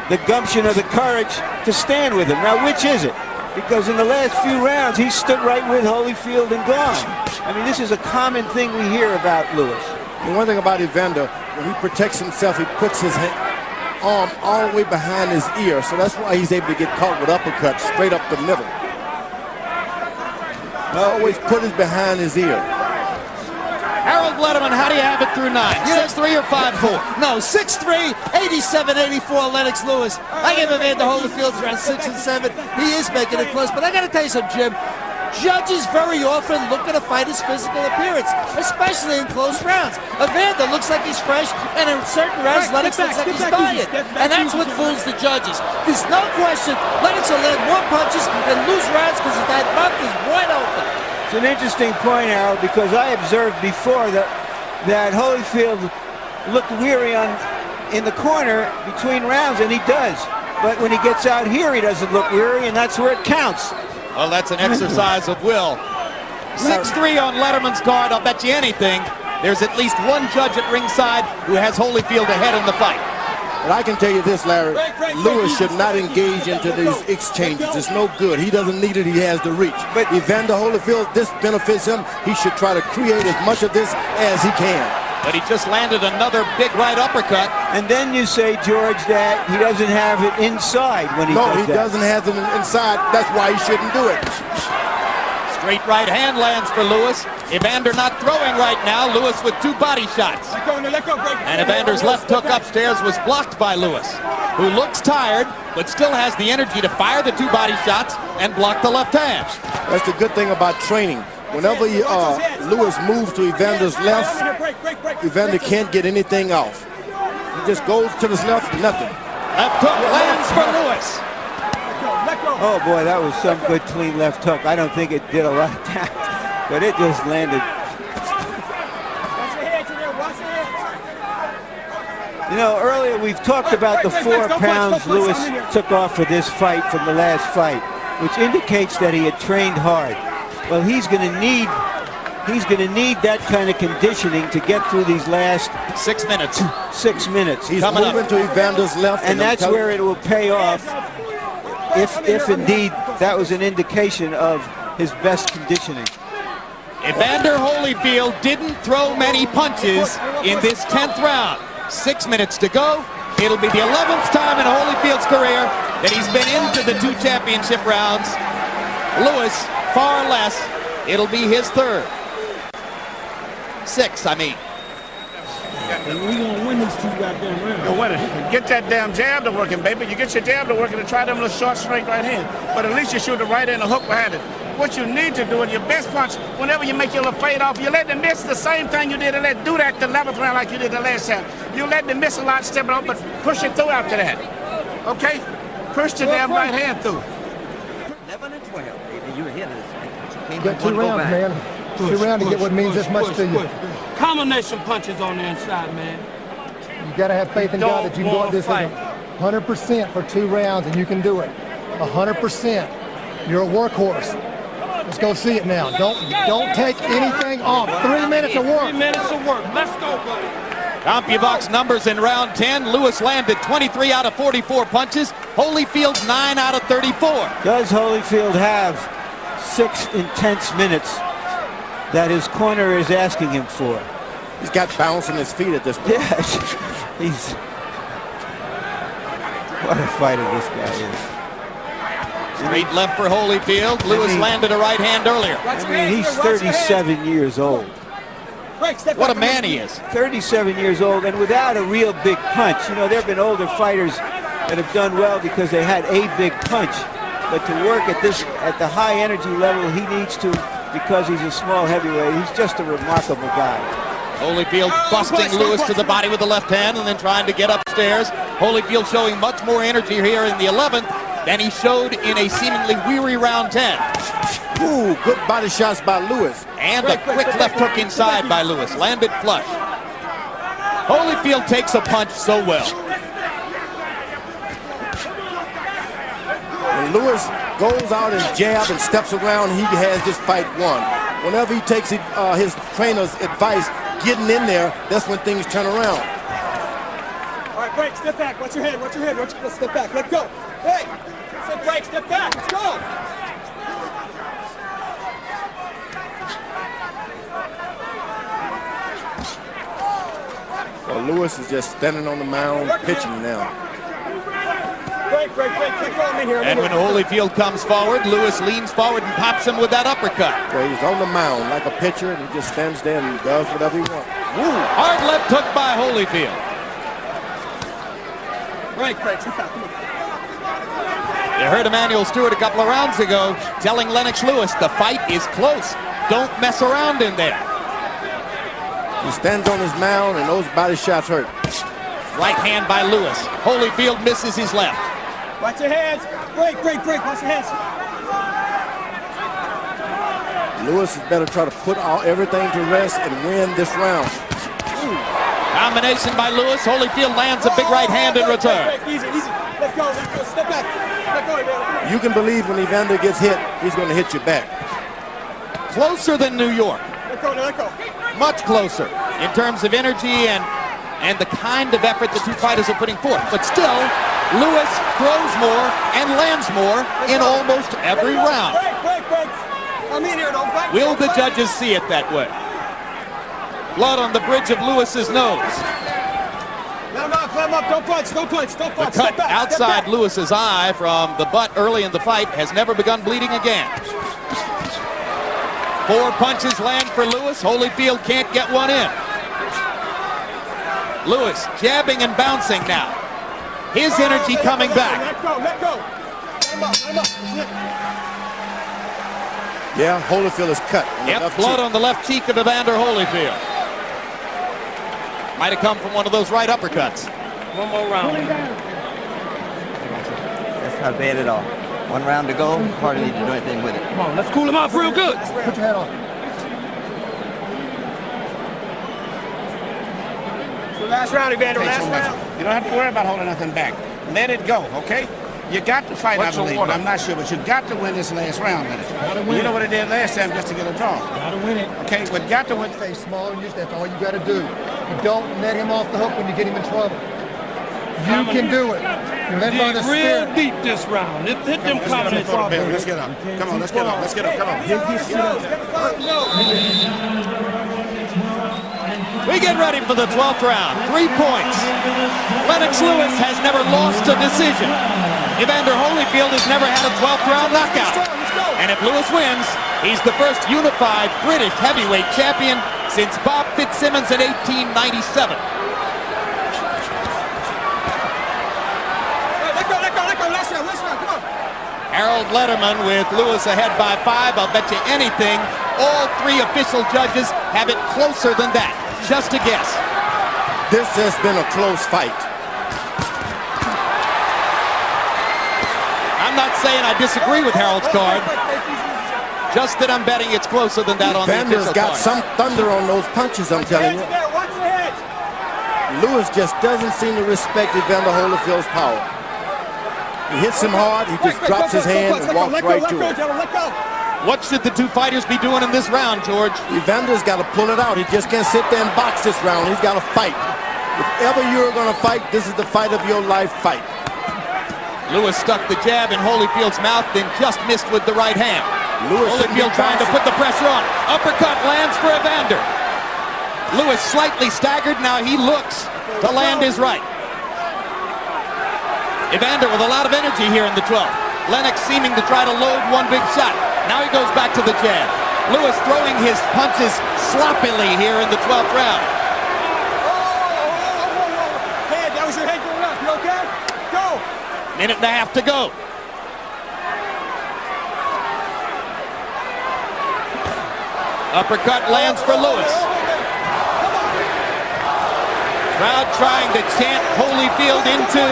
the gumption or the courage to stand with him. Now, which is it? Because in the last few rounds, he stood right with Holyfield and gone. I mean, this is a common thing we hear about Lewis. And one thing about Evander, when he protects himself, he puts his arm all the way behind his ear. So that's why he's able to get caught with uppercuts straight up the middle. Always put it behind his ear. Harold Letterman, how do you have it through 9? 6'3" or 5'4"? No, 6'3", 87-84, Lennox Lewis. I give Evander Holyfield around 6 and 7. He is making it close, but I got to tell you something, Jim. Judges very often look at a fighter's physical appearance, especially in close rounds. Evander looks like he's fresh, and in certain rounds, Lennox looks like he's dying. And that's what fools the judges. There's no question Lennox will land more punches and lose rounds because that mouth is wide open. It's an interesting point, Harold, because I observed before that Holyfield looked weary in the corner between rounds, and he does. But when he gets out here, he doesn't look weary, and that's where it counts. Well, that's an exercise of will. 6'3" on Letterman's card, I'll bet you anything. There's at least one judge at ringside who has Holyfield ahead in the fight. But I can tell you this, Larry, Lewis should not engage into these exchanges. It's no good. He doesn't need it. He has the reach. But Evander Holyfield, this benefits him. He should try to create as much of this as he can. But he just landed another big right uppercut. And then you say, George, that he doesn't have it inside when he does that. No, he doesn't have it inside. That's why he shouldn't do it. Straight right hand lands for Lewis. Evander not throwing right now. Lewis with 2 body shots. And Evander's left hook upstairs was blocked by Lewis, who looks tired, but still has the energy to fire the 2 body shots and block the left hand. That's the good thing about training. Whenever Lewis moves to Evander's left, Evander can't get anything off. He just goes to his left, nothing. Left hook lands for Lewis. Oh boy, that was some good clean left hook. I don't think it did a lot of damage, but it just landed. You know, earlier we've talked about the 4 pounds Lewis took off for this fight from the last fight, which indicates that he had trained hard. Well, he's going to need that kind of conditioning to get through these last 6 minutes. 6 minutes. He's moving to Evander's left, and that's where it will pay off. If indeed that was an indication of his best conditioning. Evander Holyfield didn't throw many punches in this 10th round. 6 minutes to go. It'll be the 11th time in Holyfield's career that he's been into the 2 championship rounds. Lewis, far less. It'll be his 3rd. 6, I mean. We're going to win these 2 goddamn rounds. You'll win it. Get that damn jab to working, baby. You get your jab to working and try them little short, straight right hand. But at least you shoot the right hand and hook behind it. What you need to do in your best punch, whenever you make your little fade off, you let them miss the same thing you did and do that the 11th round like you did the last time. You let them miss a lot, stepping up, but push it through after that. Okay? Push the damn right hand through. 11 and 12, baby. You're ahead of this thing. You got 2 rounds, man. 2 rounds to get what means this much to you. Combination punches on the inside, man. You got to have faith in God that you can go at this 100% for 2 rounds, and you can do it. 100%. You're a workhorse. Let's go see it now. Don't take anything off. 3 minutes of work. 3 minutes of work. Let's go, buddy. CompuBox numbers in round 10. Lewis landed 23 out of 44 punches. Holyfield 9 out of 34. Does Holyfield have 6 intense minutes that his corner is asking him for. He's got bounce in his feet at this point. Yes, he's... What a fighter this guy is. Straight left for Holyfield. Lewis landed a right hand earlier. I mean, he's 37 years old. What a man he is. 37 years old and without a real big punch. You know, there have been older fighters that have done well because they had a big punch. But to work at the high energy level he needs to, because he's a small heavyweight, he's just a remarkable guy. Holyfield busting Lewis to the body with the left hand and then trying to get upstairs. Holyfield showing much more energy here in the 11th than he showed in a seemingly weary round 10. Ooh, good body shots by Lewis. And a quick left hook inside by Lewis. Landed flush. Holyfield takes a punch so well. When Lewis goes out and jab and steps around, he has this fight won. Whenever he takes his trainer's advice, getting in there, that's when things turn around. All right, break, step back. Watch your head, watch your head. Let's step back, let go. Hey, step break, step back, let's go. Well, Lewis is just standing on the mound, pitching now. Break, break, break, break, go on me here. And when Holyfield comes forward, Lewis leans forward and pops him with that uppercut. Well, he's on the mound like a pitcher, and he just stands there and does whatever he wants. Ooh, hard left hook by Holyfield. Break, break, step back, come on. You heard Emmanuel Stewart a couple of rounds ago telling Lennox Lewis, the fight is close. Don't mess around in there. He stands on his mound, and those body shots hurt. Right hand by Lewis. Holyfield misses his left. Watch your hands. Break, break, break. Watch your hands. Lewis is better try to put everything to rest and win this round. Ooh. Combination by Lewis. Holyfield lands a big right hand in return. Easy, easy. Let's go, let's go. Step back. Let go, man. You can believe when Evander gets hit, he's going to hit you back. Closer than New York. Let go, let go. Much closer in terms of energy and the kind of effort the two fighters are putting forth. But still, Lewis throws more and lands more in almost every round. Break, break, break. I'm in here, don't fight. Will the judges see it that way? Blood on the bridge of Lewis's nose. Let him up, let him up. Don't punch, don't punch, don't punch. The cut outside Lewis's eye from the butt early in the fight has never begun bleeding again. 4 punches land for Lewis. Holyfield can't get one in. Lewis jabbing and bouncing now. His energy coming back. Let go, let go. Let him up, let him up. Yeah, Holyfield is cut. Yep, blood on the left cheek of Evander Holyfield. Might have come from one of those right uppercuts. One more round. That's not bad at all. 1 round to go. Hardly need to do anything with it. Come on, let's cool him off real good. Put your head on. Last round, Evander, last round. You don't have to worry about holding nothing back. Let it go, okay? You got to fight, I believe, but I'm not sure. But you got to win this last round, Lennox. You know what I did last time just to get a draw. Gotta win it. Okay, but got to win. Stay small and use that's all you gotta do. You don't let him off the hook when you get him in trouble. You can do it. You're led by the real spirit. deep this round. Hit them comments. Let's get up. Come on, let's get up. Let's get up. Come on. We get ready for the 12th round. 3 points. Lennox Lewis has never lost a decision. Evander Holyfield has never had a 12th round knockout. And if Lewis wins, he's the first unified British heavyweight champion since Bob Fitzsimmons in 1897. Harold Letterman with Lewis ahead by 5. I'll bet you anything, all 3 official judges have it closer than that. Just a guess. This has been a close fight. I'm not saying I disagree with Harold's card. Just that I'm betting it's closer than that on the Evander's official got card. some thunder on those punches, I'm telling you. Lewis just doesn't seem to respect Evander Holyfield's power. He hits him hard, he just drops his hand and walks right to it. What should the two fighters be doing in this round, George? Evander's got to pull it out. He just can't sit there and box this round. He's got to fight. If ever you're going to fight, this is the fight of your life fight. Lewis stuck the jab in Holyfield's mouth, then just missed with the right hand. Holyfield trying to put the pressure on. Uppercut lands for Evander. Lewis slightly staggered. Now he looks. The land is right. Evander with a lot of energy here in the 12th. Lennox seeming to try to load one big shot. Now he goes back to the jab. Lewis throwing his punches sloppily here in the 12th round. Head, that was your head going up. You okay? Go. Minute and a half to go. Uppercut lands for Lewis. Crowd trying to chant Holyfield into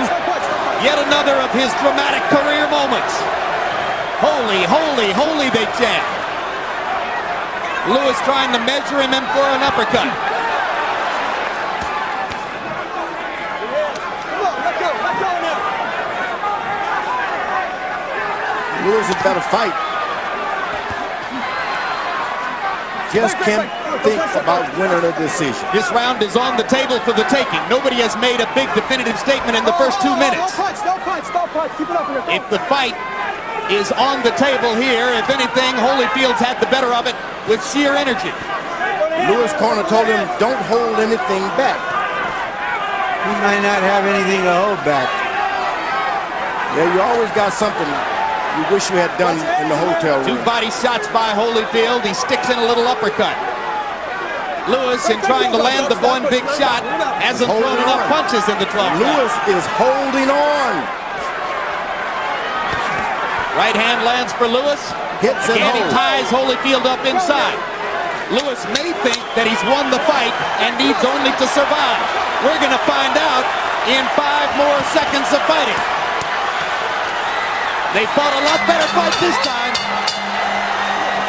yet another of his dramatic career moments. Holy, holy, holy, they chant. Lewis trying to measure him in for an uppercut. Lewis is better fight. Just can't think about winning a decision. This round is on the table for the taking. Nobody has made a big definitive statement in the first 2 minutes. Don't punch. Keep it up here. If the fight is on the table here, if anything, Holyfield's had the better of it with sheer energy. Lewis' corner told him, don't hold anything back. He might not have anything to hold back. Yeah, you always got something you wish you had done in the hotel room. 2 body shots by Holyfield. He sticks in a little uppercut. Lewis, in trying to land the one big shot, hasn't thrown enough punches in the 12th round. Lewis is holding on. Right hand lands for Lewis. Hits and Again, he holds. ties Holyfield up inside. Lewis may think that he's won the fight and needs only to survive. We're going to find out in 5 more seconds of fighting. They fought a lot better fight this time,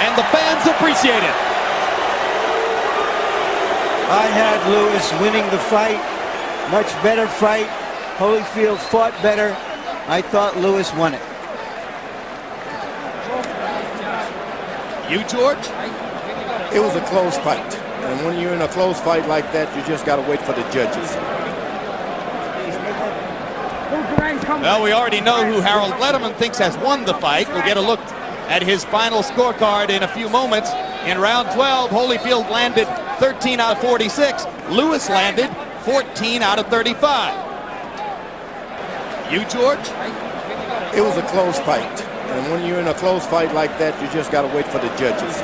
and the fans appreciate it. I had Lewis winning the fight. Much better fight. Holyfield fought better. I thought Lewis won it. You, George? It was a close fight. And when you're in a close fight like that, you just got to wait for the judges. Well, we already know who Harold Letterman thinks has won the fight. We'll get a look at his final scorecard in a few moments. In round 12, Holyfield landed 13 out of 46. Lewis landed 14 out of 35. You, George? It was a close fight. And when you're in a close fight like that, you just got to wait for the judges.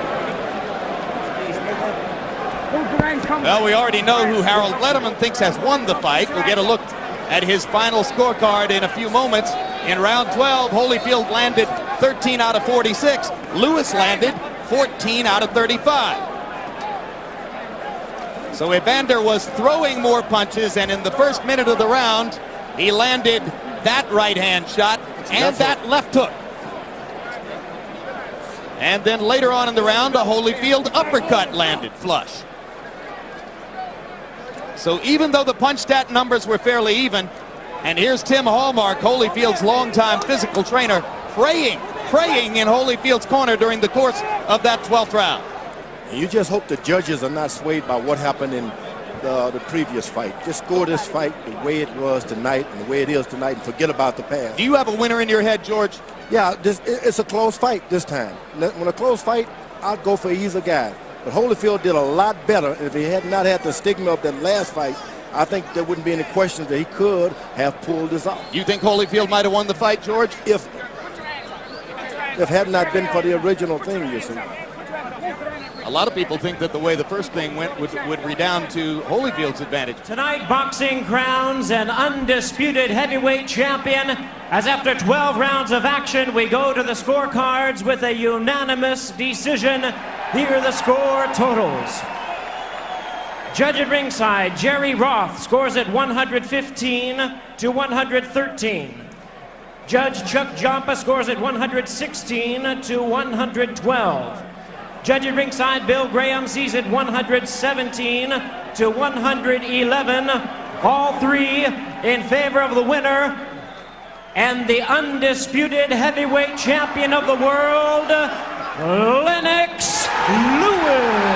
Well, we already know who Harold Letterman thinks has won the fight. We'll get a look at his final scorecard in a few moments. In round 12, Holyfield landed 13 out of 46. Lewis landed 14 out of 35. So Evander was throwing more punches, and in the first minute of the round, he landed that right hand shot and that left hook. And then later on in the round, a Holyfield uppercut landed flush. So even though the punch stat numbers were fairly even, and here's Tim Hallmark, Holyfield's longtime physical trainer, praying in Holyfield's corner during the course of that 12th round. You just hope the judges are not swayed by what happened in the previous fight. Just score this fight the way it was tonight and the way it is tonight and forget about the past. Do you have a winner in your head, George? Yeah, it's a close fight this time. When a close fight, I'll go for either guy. But Holyfield did a lot better, and if he had not had the stigma of that last fight, I think there wouldn't be any question that he could have pulled this off. You think Holyfield might have won the fight, George? If it had not been for the original thing, you see. A lot of people think that the way the first thing went would redound to Holyfield's advantage. Tonight, boxing crowns an undisputed heavyweight champion, as after 12 rounds of action, we go to the scorecards with a unanimous decision. Here are the score totals. Judge at ringside, Jerry Roth scores at 115 to 113. Judge Chuck Jompa scores at 116 to 112. Judge at ringside, Bill Graham sees it 117 to 111. All three in favor of the winner and the undisputed heavyweight champion of the world, Lennox Lewis.